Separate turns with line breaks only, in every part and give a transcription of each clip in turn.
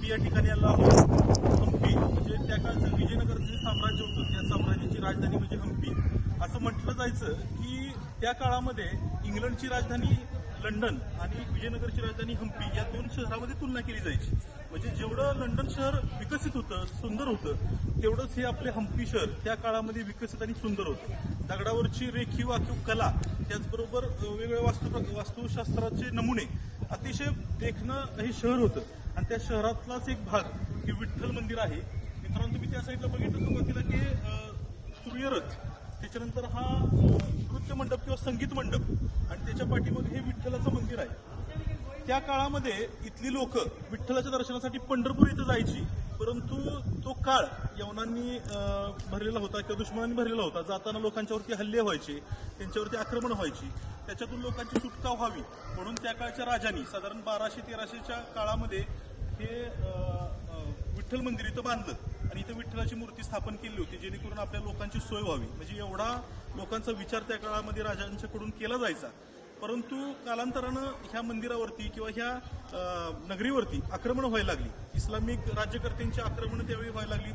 हम्पी या ठिकाणी आलो आहोत. हम्पी म्हणजे त्या काळचं विजयनगरचं जे साम्राज्य होतं त्या साम्राज्याची राजधानी म्हणजे हम्पी. असं म्हटलं जायचं की त्या काळामध्ये इंग्लंडची राजधानी लंडन आणि विजयनगरची राजधानी हम्पी या दोन शहरामध्ये तुलना केली जायची. म्हणजे जेवढं लंडन शहर विकसित होतं, सुंदर होतं, तेवढंच हे आपले हम्पी शहर त्या काळामध्ये विकसित आणि सुंदर होतं. दगडावरची रेखीव आखीव कला, त्याचबरोबर वेगवेगळ्या वास्तुशास्त्राचे नमुने, अतिशय देखणं हे शहर होतं. आणि त्या शहरातलाच एक भाग हे विठ्ठल मंदिर आहे. मित्रांनो, तुम्ही त्या साईडला बघितलं सुरुवातीला की सूर्यरथ, त्याच्यानंतर हा नृत्य मंडप किंवा संगीत मंडप आणि त्याच्या पाठीमागे हे विठ्ठलाचं मंदिर आहे. त्या काळामध्ये इथली लोक विठ्ठलाच्या दर्शनासाठी पंढरपूर इथं जायची, परंतु तो काळ यवनांनी भरलेला होता किंवा दुश्मनांनी भरलेला होता. जाताना लोकांच्यावरती हल्ले व्हायचे, त्यांच्यावरती आक्रमण व्हायची. त्याच्यातून लोकांची सुटका व्हावी म्हणून त्या काळच्या राजांनी साधारण 1200-1300च्या काळामध्ये हे विठ्ठल मंदिर इथं बांधलं आणि इथं विठ्ठलाची मूर्ती स्थापन केली होती, जेणेकरून आपल्या लोकांची सोय व्हावी. म्हणजे एवढा लोकांचा विचार त्या काळामध्ये राजांच्याकडून केला जायचा. परंतु कालांतरानं ह्या मंदिरावरती किंवा ह्या नगरीवरती आक्रमण व्हायला लागली. इस्लामिक राज्यकर्त्यांची आक्रमणं त्यावेळी व्हायला लागली.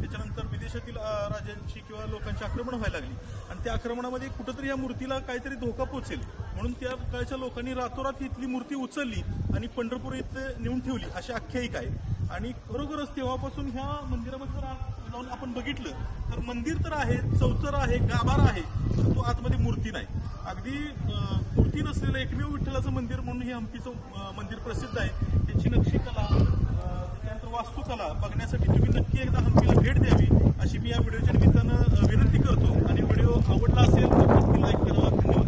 त्याच्यानंतर विदेशातील राजांची किंवा लोकांची आक्रमण व्हायला लागली आणि त्या आक्रमणामध्ये कुठंतरी या मूर्तीला काहीतरी धोका पोचेल म्हणून त्या काळच्या लोकांनी रातोरात इथली मूर्ती उचलली आणि पंढरपूर इथे नेऊन ठेवली, अशी आख्यायिका आहे. आणि खरोखरच तेव्हापासून ह्या मंदिरामध्ये जर जाऊन आपण बघितलं तर मंदिर तर आहे, चौतर आहे, गाभार आहे, परंतु आतमध्ये मूर्ती नाही. अगदी मूर्ती नसलेलं एकमेव विठ्ठलाचं मंदिर म्हणून हे हम्पीचं मंदिर प्रसिद्ध आहे. त्याची नक्षीकला, त्यानंतर वास्तुकला बघण्यासाठी तुम्ही नक्की एकदा हम्पीला भेट द्यावी अशी मी या व्हिडिओच्या निमित्तानं विनंती करतो. आणि व्हिडिओ आवडला असेल तर नक्की लाईक करा. धन्यवाद.